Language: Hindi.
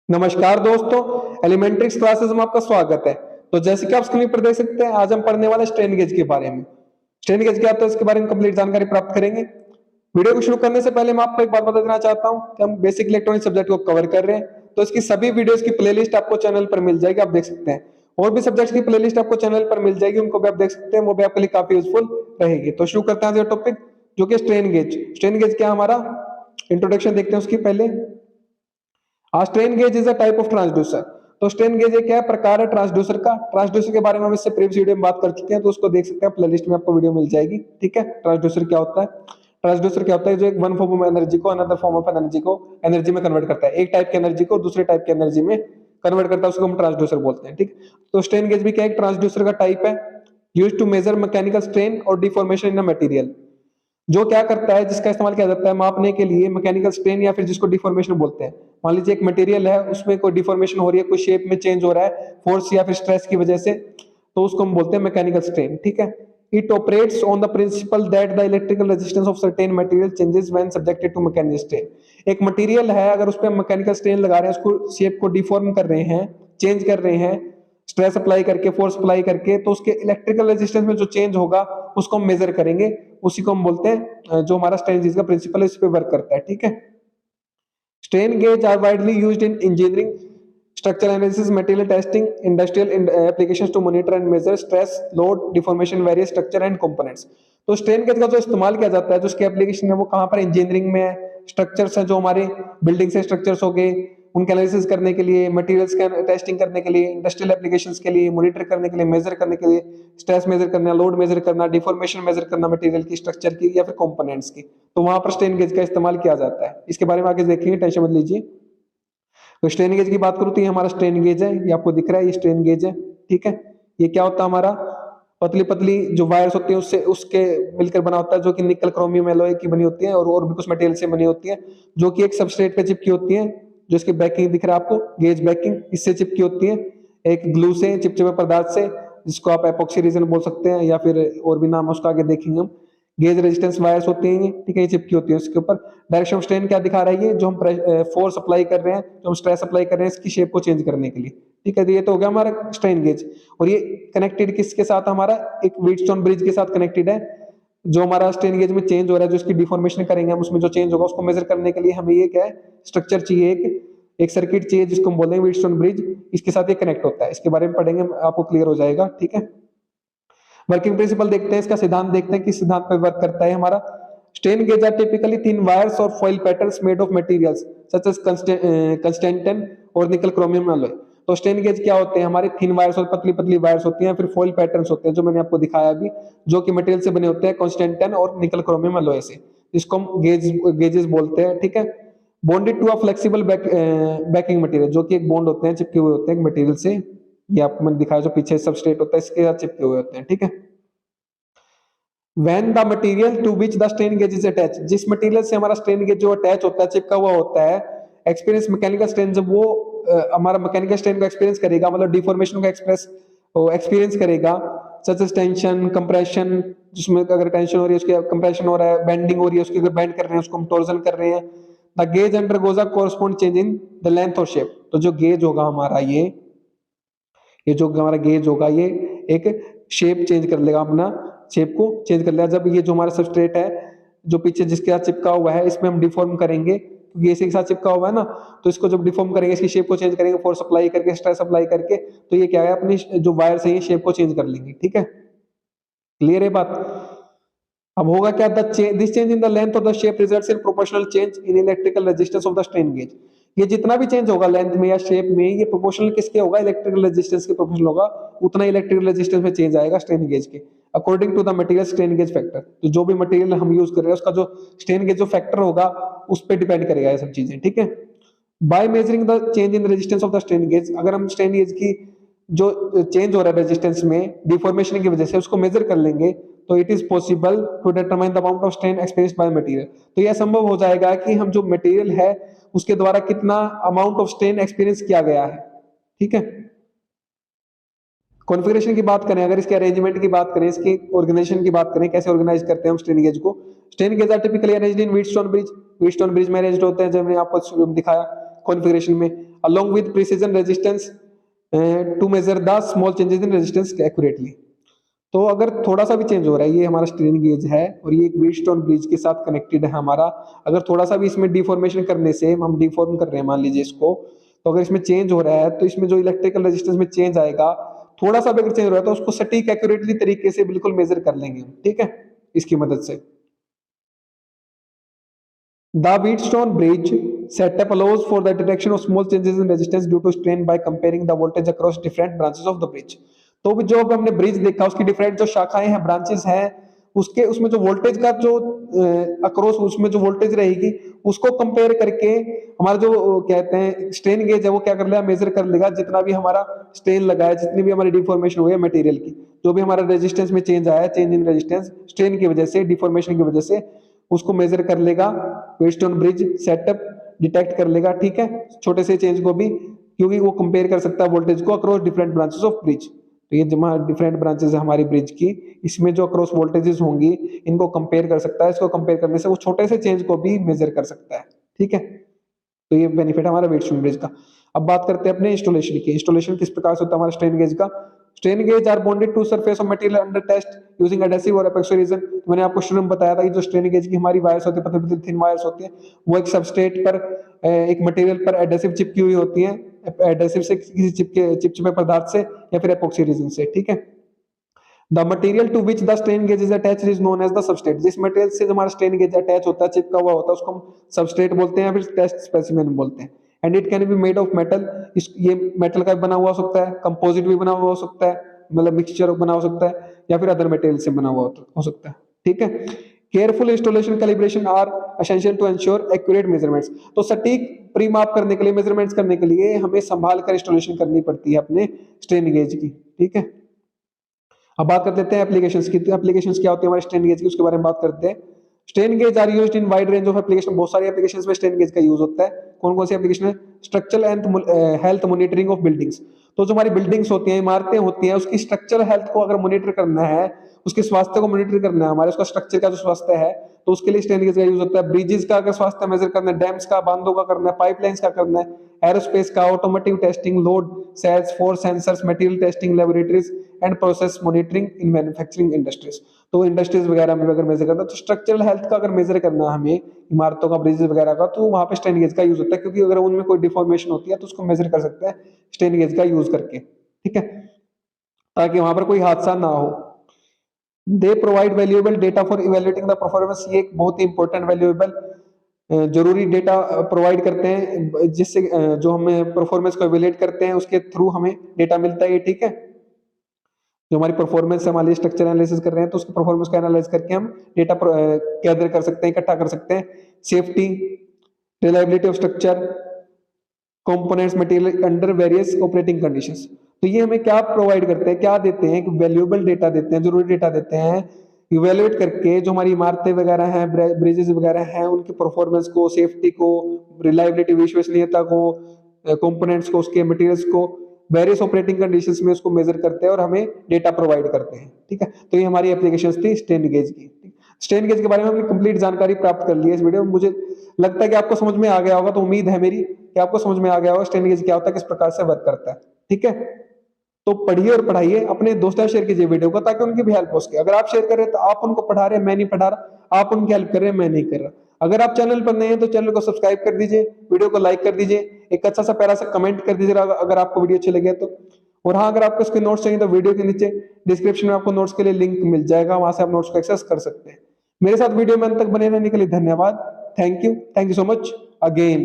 नमस्कार दोस्तों, एलिमेंट्रिक्स क्लासेस में आपका स्वागत है। तो जैसे कि आप स्क्रीन पर देख सकते हैं, आज हम पढ़ने वाले स्ट्रेन गेज के बारे में। स्ट्रेन गेज क्या होता है, इसके बारे में कंप्लीट जानकारी प्राप्त करेंगे। वीडियो को शुरू करने से पहले मैं आपको एक बात बता देना चाहता हूं कि हम बेसिक इलेक्ट्रॉनिक सब्जेक्ट को कवर कर रहे हैं, तो इसकी सभी वीडियोस की प्लेलिस्ट आपको चैनल पर मिल जाएगी, आप देख सकते हैं। और भी सब्जेक्ट्स की प्लेलिस्ट आपको चैनल पर मिल जाएगी, उनको भी आप देख सकते हैं, वो भी आपके लिए काफी यूजफुल रहेगी। तो शुरू करते हैं आज का टॉपिक, जो कि स्ट्रेन गेज। स्ट्रेन गेज क्या हमारा इंट्रोडक्शन देखते हैं उसकी पहले। Strain gauge is a type of transducer. तो स्ट्रेन गेज एक क्या प्रकार है ट्रांसड्यूसर का। ट्रांसड्यूसर के बारे में हम इससे प्रीवियस वीडियो में बात कर चुके हैं, तो उसको देख सकते हैं, प्लेलिस्ट में आपको वीडियो मिल जाएगी। ठीक है, ट्रांसड्यूसर क्या होता है। ट्रांसड्यूसर क्या होता है, जो एक वन फॉर्म ऑफ एनर्जी को अनदर फॉर्म ऑफ एनर्जी को एनर्जी में कन्वर्ट करता है। एक टाइप की एनर्जी को दूसरे टाइप की एनर्जी में कन्वर्ट करता है, उसको हम ट्रांसड्यूसर बोलते हैं। ठीक, तो स्ट्रेन गेज भी क्या एक ट्रांसड्यूसर का टाइप है, used to measure mechanical strain और डिफॉर्मेशन इन अ मटेरियल। जो क्या करता है, जिसका इस्तेमाल किया जाता है मापने के लिए मैकेनिकल स्ट्रेन या फिर जिसको डिफॉर्मेशन बोलते हैं। मान लीजिए एक मटेरियल है, उसमें कोई डिफॉर्मेशन हो रही है, कोई शेप में चेंज हो रहा है फोर्स या फिर स्ट्रेस की वजह से, तो उसको हम बोलते हैं मैकेनिकल स्ट्रेन। ठीक है, it operates on the principle that the electrical resistance of certain material changes when subjected to mechanical strain. एक मटेरियल है, अगर उस पर मैकेनिकल स्ट्रेन लगा रहे हैं, उसको शेप को डिफॉर्म कर रहे हैं, चेंज कर रहे हैं, स्ट्रेस अप्लाई करके, फोर्स अप्लाई करके, तो उसके इलेक्ट्रिकल रेजिस्टेंस में जो चेंज होगा उसको हम मेजर करेंगे, उसी को हम बोलते हैं, जो हमारा स्ट्रेन गेज का प्रिंसिपल है, इस पे वर्क करता है। ठीक है, strain gauge are widely used in engineering, structure analysis, material testing, industrial applications to monitor and measure stress, load, deformation, various structure and components. तो स्ट्रेन गेज का जो इस्तेमाल किया जाता है, जो उसकी एप्लीकेशन है, वो कहां पर, इंजीनियरिंग में है। स्ट्रक्चर्स हैं जो हमारे बिल्डिंग से स्ट्रक्चर्स हो गए, उनके एनालिसिस करने के लिए, मटेरियल्स का टेस्टिंग करने के लिए, इंडस्ट्रियल एप्लीकेशंस के लिए, मॉनिटर करने के लिए, मेजर करने के लिए, स्ट्रेस मेजर करना, लोड मेजर करना, डिफॉर्मेशन मेजर करना मटेरियल की, स्ट्रक्चर की या फिर कंपोनेंट्स की, तो वहां पर स्ट्रेन गेज का इस्तेमाल किया जाता है। इसके बारे में आगे देखेंगे, टेंशन मत लीजिए। तो स्ट्रेन गेज की बात करूं तो ये हमारा स्ट्रेन गेज है, ये आपको दिख रहा है, ये स्ट्रेन गेज है। ठीक है, ये क्या होता है हमारा, पतली पतली जो वायर्स होती है उससे उसके मिलकर बना होता है, जो कि निकल क्रोमियम एलॉय की बनी होती है और भी कुछ मटेरियल से बनी होती है, जो कि एक सबस्ट्रेट पे चिपकी होती है। जो इसकी बैकिंग दिख रहा है आपको, गेज बैकिंग, इससे चिपकी होती है, एक ग्लू से, चिपचिपे पदार्थ से, जिसको आप एपॉक्सी रीजन बोल सकते हैं, या फिर और भी नाम है उसका, आगे देखेंगे हम। गेज रेजिस्टेंस वायर्स होती हैं, ठीक है, ये चिपकी होती है उसके ऊपर। डायरेक्शन ऑफ स्ट्रेन क्या दिखा रहा है, ये जो हम फोर्स अप्लाई कर रहे हैं, जो हम स्ट्रेस अप्लाई कर रहे हैं, इसकी शेप को चेंज करने के लिए। ठीक है, तो ये तो हो गया हमारा स्ट्रेन गेज। और ये कनेक्टेड किसके साथ, हमारा एक व्हीटस्टोन ब्रिज के साथ कनेक्टेड है। जो हमारा स्ट्रेन गेज में चेंज हो रहा है, जो इसकी डिफॉर्मेशन करेंगे हम, उसमें जो चेंज होगा उसको मेजर करने के लिए हमें ये क्या है, स्ट्रक्चर चाहिए, एक सर्किट चाहिए, जिसको हम बोलते हैं व्हीटस्टोन ब्रिज। इसके साथ ये कनेक्ट होता है, इसके बारे में पढ़ेंगे, आपको क्लियर हो जाएगा। ठीक है, वर्किंग प्रिंसिपल देखते हैं, इसका सिद्धांत देखते हैं, किस सिद्धांत पर वर्क करता है हमारा। Strain gauge are typically thin wires और foil patterns made of materials such as constantan और निकल क्रोमियम एलॉय। तो स्ट्रेन गेज क्या होते हैं, हमारे थिन वायर्स और पतली पतली वायर्स होती हैं, फिर फॉइल पैटर्न्स होते हैं, जो मैंने आपको दिखाया अभी, जो कि मटेरियल से बने होते हैं, कंस्टेंटन और निकल क्रोमियम एलॉय से, इसको हम गेजेस बोलते हैं। ठीक है, bonded to a flexible backing material, जो कि एक बॉन्ड होते हैं, चिपके हुए होते हैं मटेरियल से। ये आपको मैंने दिखाया, जो पीछे सबस्ट्रेट होता है, इसके साथ चिपके हुए होते हैं। ठीक है, when the material to which the strain gauge is attached, जिस मटेरियल से हमारा स्ट्रेन गेज जो अटैच होता है, चिपका हुआ होता है, एक्सपीरियंस मैकेनिकल स्ट्रेन, जब वो हमारा मैकेनिकल स्ट्रेन को एक्सपीरियंस करेगा, मतलब डिफॉर्मेशन को एक्सपीरियंस करेगा, सच एज टेंशन, कंप्रेशन, जिसमें अगर टेंशन हो रही है उसकी कंप्रेशन हो रहा है, बेंडिंग हो रही है उसकी, अगर बेंड कर रहे हैं उसको हम टॉर्जन कर रहे हैं, the gauge undergoes a correspond change in the length और शेप। तो जो गेज होगा हमारा, ये जो हमारा गेज होगा, ये एक शेप चेंज कर लेगा, अपना शेप को चेंज कर लिया। जब ये जो हमारा सबस्ट्रेट है, जो पीछे जिसके साथ चिपका हुआ है, इसमें हम डिफॉर्म करेंगे, क्योंकि इसी के साथ चिपका हुआ है ना, तो इसको जब डिफॉर्म करेंगे, इसकी शेप को चेंज करेंगे, फोर्स अप्लाई करके, स्ट्रेस अप्लाई करके, तो ये क्या है, अपनी जो वायर से ये शेप को चेंज कर लेंगे। ठीक है, क्लियर है बात। अब होगा क्या, this change in the length of the shape results in proportional change in electrical resistance of the strain gauge. ये जितना भी चेंज होगा लेंथ में या शेप में, ये प्रोपोर्शनल किसके होगा, इलेक्ट्रिकल रेजिस्टेंस के प्रोपोर्शनल होगा, उतना इलेक्ट्रिकल रेजिस्टेंस में चेंज आएगा स्ट्रेन गेज के, according to the material strain gauge factor. तो जो भी मटेरियल हम यूज कर रहे हैं, उसका जो स्ट्रेन गेज जो फैक्टर होगा, उस पर डिपेंड करेगा ये सब चीजें। ठीक है, by measuring the change in resistance of the strain gauge, अगर हम स्ट्रेन गेज की जो चेंज हो रहा है रेजिस्टेंस में डिफॉर्मेशन की वजह से, उसको मेजर कर लेंगे, तो it is possible to determine the amount of strain experienced by material. तो यह संभव हो जाएगा कि हम जो मटेरियल है उसके द्वारा कितना अमाउंट ऑफ स्ट्रेन एक्सपीरियंस किया गया है। ठीक है, कॉन्फ़िगरेशन की बात करें, अगर इसके अरेंजमेंट की बात करें, इसकी ऑर्गेनाइजेशन की बात करें, कैसे ऑर्गेनाइज करते हैं हम स्ट्रेन गेज को। Strain gauge are typically arranged in Wheatstone bridge, Wheatstone bridge में अरेंज्ड होते हैं, जब मैंने आपको दिखाया कॉन्फ़िगरेशन में। along with precision resistance to measure the small changes in resistance accurately। तो अगर थोड़ा सा भी चेंज हो रहा है, ये हमारा स्ट्रेन गेज है और ये एक व्हीटस्टोन ब्रिज के साथ कनेक्टेड है हमारा, अगर थोड़ा सा भी इसमें डिफॉर्मेशन करने से, हम डिफॉर्म कर रहे हैं मान लीजिए इसको, तो अगर इसमें चेंज हो रहा है तो इसमें जो इलेक्ट्रिकल रेजिस्टेंस में चेंज आएगा, थोड़ा सा भी अगर चेंज हो रहा है तो उसको सटीक एक्यूरेटली तरीके से बिल्कुल मेजर कर लेंगे, ठीक है, इसकी मदद से। The Wheatstone bridge setup allows for the detection of small changes in resistance due to strain by comparing the voltage across different branches of the bridge। तो जो अब हमने ब्रिज देखा उसकी डिफरेंट जो शाखाएं हैं, ब्रांचेस हैं, उसके उसमें जो वोल्टेज का जो अक्रॉस उसमें जो वोल्टेज रहेगी उसको कंपेयर करके हमारा जो कहते हैं स्ट्रेन गेज है वो क्या कर लेगा, मेजर कर लेगा जितना भी हमारा स्ट्रेन लगा है, जितनी भी हमारी डिफॉर्मेशन हुई है मटेरियल की, जो भी हमारा रेजिस्टेंस में चेंज आया है, चेंज इन रेजिस्टेंस स्ट्रेन की वजह से, डिफॉर्मेशन की वजह से, उसको मेजर कर लेगा व्हीटस्टोन ब्रिज सेटअप, डिटेक्ट कर लेगा, ठीक है, छोटे से चेंज को भी, क्योंकि वो कंपेयर कर सकता है वोल्टेज को across different branches of bridge. तो ये जमा डिफरेंट ब्रांचेस है हमारी ब्रिज की, इसमें जो अक्रॉस वोल्टेजेस होंगी इनको कंपेयर कर सकता है, इसको कंपेयर करने से वो छोटे से चेंज को भी मेजर कर सकता है, ठीक है। तो ये बेनिफिट है हमारा व्हीटस्टोन ब्रिज का। अब बात करते हैं अपने इंस्टॉलेशन की। इंस्टॉलेशन किस प्रकार से होता है हमारा स्ट्रेन गेज का। Strain gauge are bonded to surface of material under test using adhesive और एपॉक्सी रीजन। मैंने आपको शुरू में बताया था कि जो स्ट्रेन गेज की हमारी वायर्स होती है, पतली पतली थिन वायर्स होती है, वो एक सबस्ट्रेट पर एक मटेरियल पर एडेसिव चिपकी हुई होती है, एडेसिव से किसी चिपचिपे पदार्थ से या फिर एपॉक्सी रीजन से, ठीक है। The material to which the strain gauge is attached is known as the substrate। जिस मटेरियल से हमारा स्ट्रेन गेज अटैच होता है, चिपका हुआ होता है, उसको हम सबस्ट्रेट बोलते हैं या फिर टेस्ट स्पेसिमेन बोलते हैं। And it can be made of metal, ये मेटल का बना हुआ हो सकता है, कंपोजिट भी बना हुआ हो सकता है, मतलब मिक्सचर बना हो सकता है, या फिर अदर मटेरियल से बना हुआ हो सकता है, ठीक है। Careful installation calibration are essential to ensure accurate measurements. तो सटीक परिमाप करने के लिए, मेजरमेंट्स करने के लिए हमें संभाल कर इंस्टॉलेशन करनी पड़ती है अपने स्ट्रेन गेज की, ठीक है। अब बात कर लेते हैं एप्लीकेशंस की। एप्लीकेशंस क्या होती है हमारे स्ट्रेन गेज की, उसके बारे में बात करते हैं। Strain gauge are used in wide range of application. बहुत सारी एप्लीकेशंस में स्ट्रेन गेज का यूज होता है। कौन कौन सी एप्लीकेशन है? Structural and health monitoring of buildings. तो जो हमारी बिल्डिंग्स होती हैं, इमारतें होती हैं, उसकी स्ट्रक्चरल हेल्थ को अगर मॉनिटर करना है, उसके स्वास्थ्य को मॉनिटर करना है, हमारे उसका स्ट्रक्चर का जो स्वास्थ्य है, तो उसके लिए स्ट्रेन गेज का यूज होता है। ब्रिजेस का अगर स्वास्थ्य मेजर करना है, डैम्स का, बांधों का करना है, पाइपलाइंस का करना है, एरोस्पेस का, automotive testing, load cells, force sensors, material testing, laboratories and process monitoring in manufacturing industries. तो इंडस्ट्रीज वगैरह में अगर मेजर करना है, तो स्ट्रक्चरल हेल्थ का अगर मेजर करना है हमें, इमारतों का, ब्रिजेस वगैरह का, तो वहां पे स्ट्रेन गेज का यूज होता है, क्योंकि अगर उनमें कोई डिफॉर्मेशन होती है तो उसको मेजर कर सकते हैं स्ट्रेन गेज का यूज करके, ठीक है, ताकि वहां पर कोई हादसा ना हो। They provide valuable data for evaluating the performance. ये एक बहुत ही इंपॉर्टेंट वैल्यूएबल जरूरी डेटा प्रोवाइड करते हैं, जिससे जो हमें परफॉर्मेंस को इवैल्यूएट करते हैं उसके थ्रू हमें डेटा मिलता है, ठीक है। जो हमारी परफॉर्मेंस है, मान लीजिए स्ट्रक्चर एनालिसिस कर रहे हैं तो उसकी परफॉर्मेंस को एनालाइज करके हम डेटा गैदर कर सकते हैं, इकट्ठा कर सकते हैं। Safety, reliability of structure, components, material under various operating conditions. तो ये हमें क्या प्रोवाइड करते हैं, क्या देते हैं, वैल्यूएबल डेटा देते हैं, जरूरी डेटा देते हैं, इवेल्युएट करके जो हमारी इमारतें वगैरह हैं, ब्रिजेस वगैरह हैं, उनकी परफॉर्मेंस को, सेफ्टी को, रिलायबिलिटी, विश्वसनीयता को, कंपोनेंट्स को, उसके मटेरियल्स को, वेरियस ऑपरेटिंग कंडीशंस में उसको मेजर करते हैं और हमें डेटा प्रोवाइड करते हैं, ठीक है। तो ये हमारी एप्लीकेशंस थी स्ट्रेन गेज की। स्ट्रेन गेज के बारे में हमने कंप्लीट जानकारी प्राप्त कर ली है इस वीडियो में। मुझे लगता है कि आपको समझ में आ गया होगा, तो उम्मीद है मेरी कि आपको समझ में आ गया होगा स्ट्रेन गेज क्या होता है, किस प्रकार से वर्क करता है, ठीक है। तो पढ़िए और पढ़ाइए, अपने दोस्तों शेयर कीजिए वीडियो को, ताकि उनकी भी हेल्प हो सके। अगर आप शेयर कर रहे हैं तो आप उनको पढ़ा रहे हैं, मैं नहीं पढ़ा रहा, आप उनकी हेल्प कर रहे हैं, मैं नहीं कर रहा। अगर आप चैनल पर नए हैं तो चैनल को सब्सक्राइब कर दीजिए, वीडियो को लाइक कर दीजिए, एक अच्छा सा प्यारा सा कमेंट कर दीजिए अगर आपको वीडियो अच्छी लगे तो। और हाँ, अगर आपको इसके नोट्स चाहिए तो वीडियो के नीचे डिस्क्रिप्शन में आपको नोट्स के लिए लिंक मिल जाएगा, वहां से आप नोट्स को एक्सेस कर सकते हैं। मेरे साथ वीडियो में अंत तक बने रहने के लिए धन्यवाद। Thank you so much again.